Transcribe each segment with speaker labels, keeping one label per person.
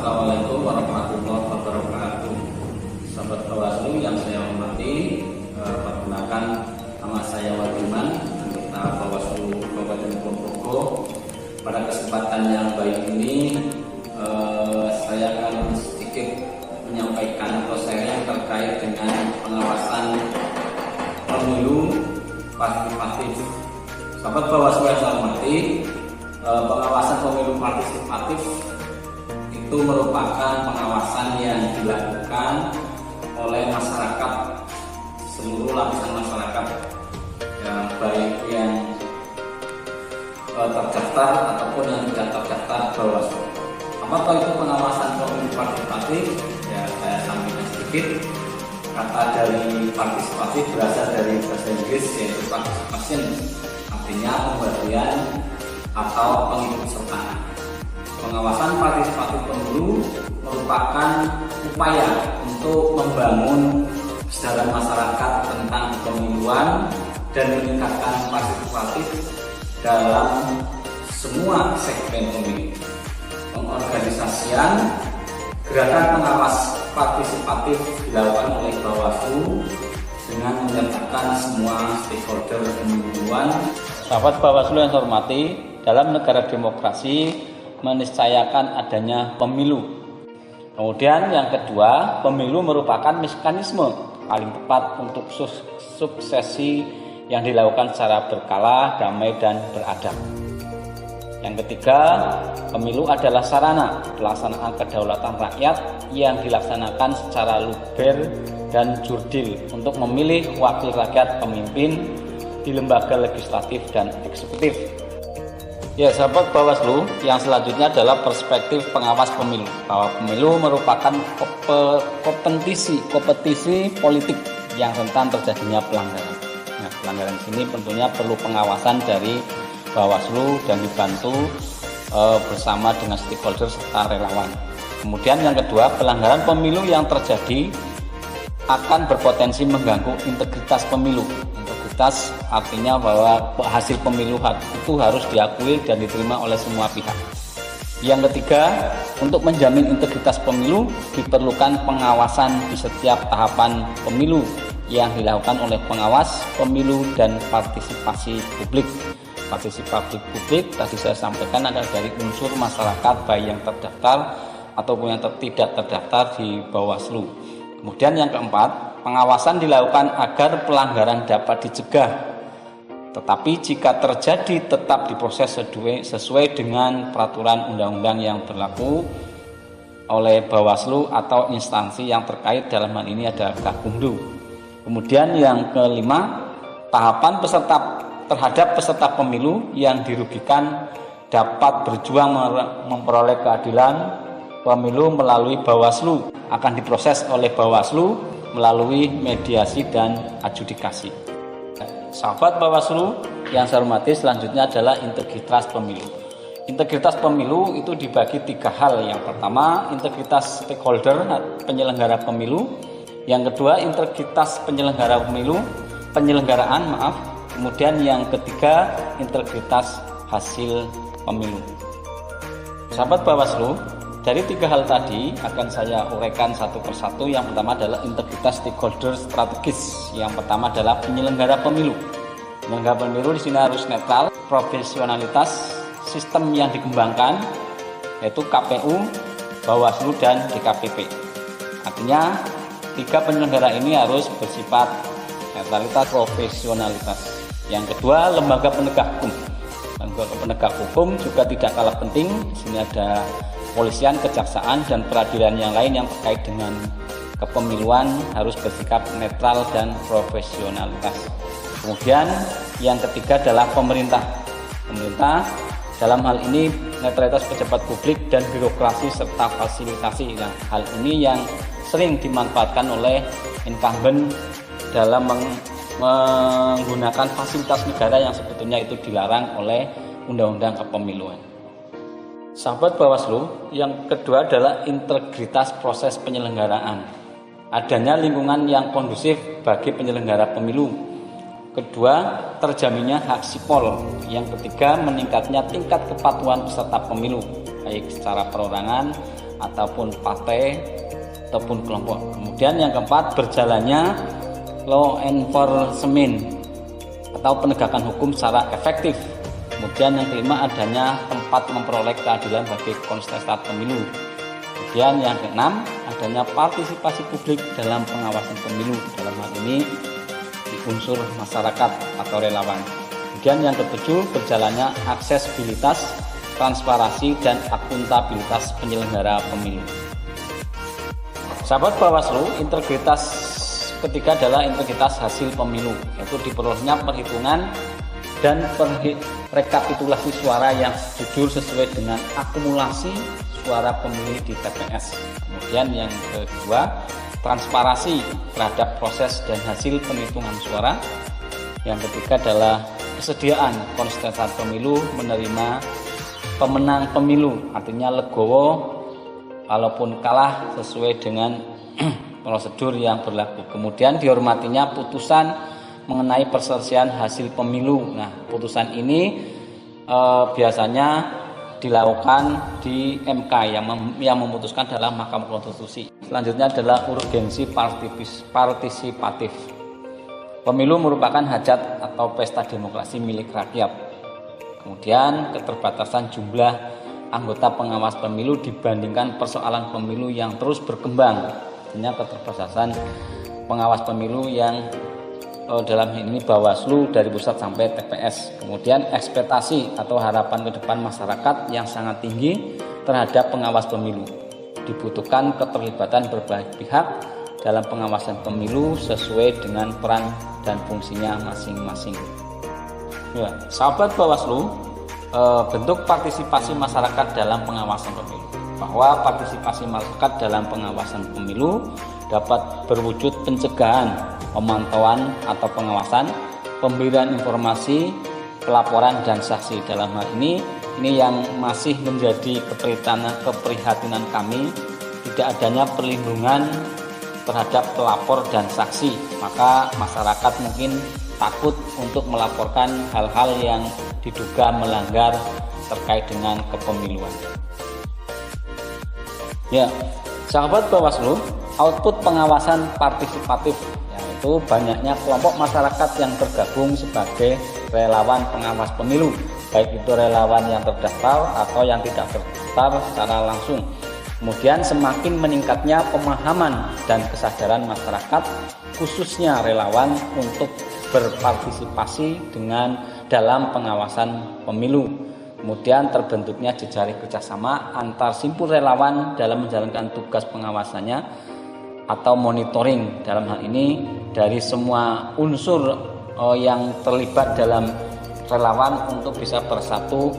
Speaker 1: Assalamualaikum warahmatullahi wabarakatuh. Sahabat Bawaslu yang saya hormati, perkenalkan nama saya Wadiman, anggota Bawaslu Kabupaten Ponorogo. Pada kesempatan yang baik ini, saya akan sedikit menyampaikan atau sharing terkait dengan pengawasan pemilu partisipatif. Sahabat Bawaslu yang saya hormati, pengawasan pemilu partisipatif itu merupakan pengawasan yang dilakukan oleh masyarakat, seluruh lapisan masyarakat, ya, baik yang terdaftar ataupun yang tidak terdaftar Bawaslu. Apakah itu pengawasan pemilu partisipatif? Ya, saya sampaikan sedikit. Kata dari partisipatif berasal dari bahasa Inggris, yaitu participation, artinya pembagian atau pengikutsertaan. Pengawasan partisipatif pemilu merupakan upaya untuk membangun kesadaran masyarakat tentang kepemiluan dan meningkatkan partisipatif dalam semua segmen pemilu. Pengorganisasian gerakan pengawas partisipatif dilakukan oleh Bawaslu dengan menyertakan semua stakeholder pemiluan. Sahabat Bawaslu yang saya hormati, dalam negara demokrasi meniscayakan adanya pemilu. Kemudian yang kedua, pemilu merupakan mekanisme paling tepat untuk suksesi yang dilakukan secara berkala, damai, dan beradab. Yang ketiga, pemilu adalah sarana pelaksanaan kedaulatan rakyat yang dilaksanakan secara luber dan jurdil untuk memilih wakil rakyat pemimpin di lembaga legislatif dan eksekutif. Ya, sahabat Bawaslu, yang selanjutnya adalah perspektif pengawas pemilu. Bahwa pemilu merupakan kompetisi politik yang rentan terjadinya pelanggaran. Nah, pelanggaran sini tentunya perlu pengawasan dari Bawaslu dan dibantu bersama dengan stakeholder serta relawan. Kemudian yang kedua, pelanggaran pemilu yang terjadi akan berpotensi mengganggu integritas pemilu. Integritas artinya bahwa hasil pemilu itu harus diakui dan diterima oleh semua pihak. Yang ketiga, untuk menjamin integritas pemilu diperlukan pengawasan di setiap tahapan pemilu yang dilakukan oleh pengawas pemilu dan partisipasi publik. Partisipasi publik tadi saya sampaikan adalah dari unsur masyarakat baik yang terdaftar ataupun yang tidak terdaftar di Bawaslu. Kemudian yang keempat, pengawasan dilakukan agar pelanggaran dapat dicegah. Tetapi jika terjadi tetap diproses sesuai dengan peraturan undang-undang yang berlaku oleh Bawaslu atau instansi yang terkait, dalam hal ini ada Gakumdu. Kemudian yang kelima, tahapan terhadap peserta pemilu yang dirugikan dapat berjuang memperoleh keadilan pemilu melalui Bawaslu, akan diproses oleh Bawaslu melalui mediasi dan adjudikasi. Sahabat Bawaslu yang saya hormati, selanjutnya adalah integritas pemilu. Integritas pemilu itu dibagi tiga hal. Yang pertama, integritas stakeholder penyelenggara pemilu. Yang kedua, integritas penyelenggaraan. Kemudian yang ketiga, integritas hasil pemilu. Sahabat Bawaslu, dari tiga hal tadi akan saya uraikan satu persatu. Yang pertama adalah integritas stakeholder strategis. Yang pertama adalah penyelenggara pemilu. Penyelenggara pemilu di sini harus netral, profesionalitas sistem yang dikembangkan yaitu KPU, Bawaslu, dan DKPP. Artinya tiga penyelenggara ini harus bersifat netralitas, profesionalitas. Yang kedua, lembaga penegak hukum. Lembaga penegak hukum juga tidak kalah penting. Di sini ada kepolisian, kejaksaan, dan peradilan yang lain yang terkait dengan kepemiluan harus bersikap netral dan profesionalitas. Kemudian yang ketiga adalah pemerintah. Pemerintah dalam hal ini netralitas pejabat publik dan birokrasi serta fasilitasi. Nah, hal ini yang sering dimanfaatkan oleh incumbent dalam menggunakan fasilitas negara yang sebetulnya itu dilarang oleh Undang-Undang Kepemiluan. Sahabat Bawaslu, yang kedua adalah integritas proses penyelenggaraan. Adanya lingkungan yang kondusif bagi penyelenggara pemilu. Kedua, terjaminnya hak sipol. Yang ketiga, meningkatnya tingkat kepatuhan peserta pemilu, baik secara perorangan ataupun partai ataupun kelompok. Kemudian yang keempat, berjalannya law enforcement atau penegakan hukum secara efektif. Kemudian yang kelima, adanya tempat memperoleh keadilan bagi kontestan pemilu. Kemudian yang keenam, adanya partisipasi publik dalam pengawasan pemilu. Dalam hal ini di unsur masyarakat atau relawan. Kemudian yang ketujuh, berjalannya aksesibilitas, transparansi, dan akuntabilitas penyelenggara pemilu. Sahabat Bawaslu, integritas ketiga adalah integritas hasil pemilu, yaitu diperolehnya perhitungan dan rekapitulasi suara yang jujur sesuai dengan akumulasi suara pemilih di TPS. Kemudian yang kedua, transparansi terhadap proses dan hasil penghitungan suara. Yang ketiga adalah kesediaan kontestan pemilu menerima pemenang pemilu, artinya legowo walaupun kalah sesuai dengan prosedur yang berlaku. Kemudian dihormatinya putusan mengenai perselesaian hasil pemilu. Nah, putusan ini biasanya dilakukan di MK yang memutuskan adalah Mahkamah Konstitusi. Selanjutnya adalah urgensi partisipatif. Pemilu merupakan hajat atau pesta demokrasi milik rakyat. Kemudian keterbatasan jumlah anggota pengawas pemilu dibandingkan persoalan pemilu yang terus berkembang. Artinya keterbatasan pengawas pemilu yang dalam ini Bawaslu dari pusat sampai TPS. Kemudian ekspektasi atau harapan ke depan masyarakat yang sangat tinggi terhadap pengawas pemilu. Dibutuhkan keterlibatan berbagai pihak dalam pengawasan pemilu sesuai dengan peran dan fungsinya masing-masing. Ya, sahabat Bawaslu, bentuk partisipasi masyarakat dalam pengawasan pemilu. Bahwa partisipasi masyarakat dalam pengawasan pemilu dapat berwujud pencegahan, pemantauan atau pengawasan, pemberian informasi, pelaporan dan saksi. Dalam hal ini yang masih menjadi keprihatinan kami, tidak adanya perlindungan terhadap pelapor dan saksi. Maka masyarakat mungkin takut untuk melaporkan hal-hal yang diduga melanggar terkait dengan kepemiluan. Ya, sahabat Bawaslu, output pengawasan partisipatif, yaitu banyaknya kelompok masyarakat yang tergabung sebagai relawan pengawas pemilu, baik itu relawan yang terdaftar atau yang tidak terdaftar secara langsung. Kemudian semakin meningkatnya pemahaman dan kesadaran masyarakat, khususnya relawan, untuk berpartisipasi dalam pengawasan pemilu. Kemudian terbentuknya jejaring kerjasama antar simpul relawan dalam menjalankan tugas pengawasannya atau monitoring. Dalam hal ini dari semua unsur yang terlibat dalam relawan untuk bisa bersatu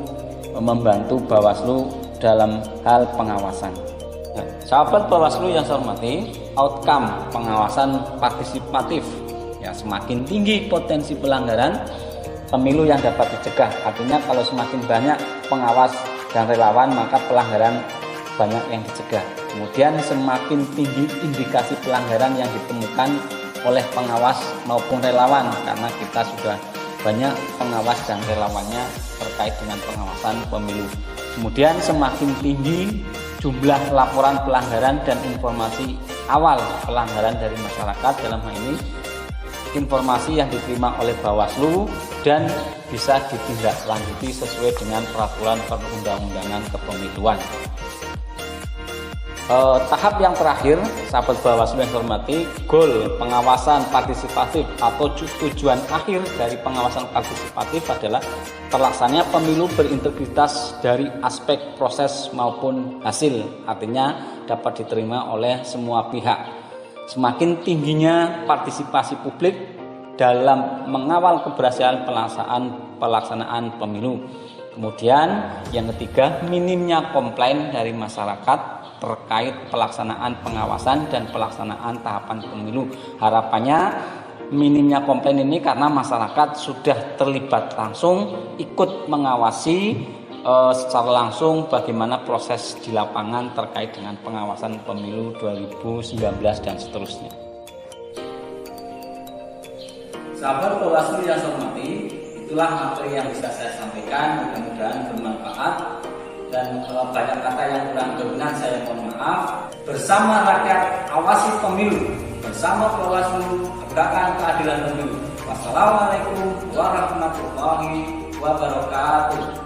Speaker 1: membantu Bawaslu dalam hal pengawasan. Nah, sahabat Bawaslu yang saya hormati, outcome pengawasan partisipatif, ya, semakin tinggi potensi pelanggaran pemilu yang dapat dicegah. Artinya kalau semakin banyak pengawas dan relawan, maka pelanggaran banyak yang dicegah. Kemudian semakin tinggi indikasi pelanggaran yang ditemukan oleh pengawas maupun relawan, karena kita sudah banyak pengawas dan relawannya terkait dengan pengawasan pemilu. Kemudian semakin tinggi jumlah laporan pelanggaran dan informasi awal pelanggaran dari masyarakat. Dalam hal ini informasi yang diterima oleh Bawaslu dan bisa ditindaklanjuti sesuai dengan peraturan perundang-undangan kepemiluan. Tahap yang terakhir, sahabat Bawaslu yang saya hormati, goal pengawasan partisipatif atau tujuan akhir dari pengawasan partisipatif adalah terlaksananya pemilu berintegritas dari aspek proses maupun hasil, artinya dapat diterima oleh semua pihak. Semakin tingginya partisipasi publik dalam mengawal keberhasilan pelaksanaan pemilu. Kemudian yang ketiga, minimnya komplain dari masyarakat terkait pelaksanaan pengawasan dan pelaksanaan tahapan pemilu. Harapannya minimnya komplain ini karena masyarakat sudah terlibat langsung, ikut mengawasi secara langsung bagaimana proses di lapangan terkait dengan pengawasan pemilu 2019 dan seterusnya. Sahabat Bawaslu yang saya hormati, itulah materi yang bisa saya sampaikan, mudah-mudahan bermanfaat dan banyak kata yang kurang berkenan saya mohon maaf. Bersama rakyat awasi pemilu, bersama Bawaslu tegakkan keadilan pemilu. Wassalamualaikum warahmatullahi wabarakatuh.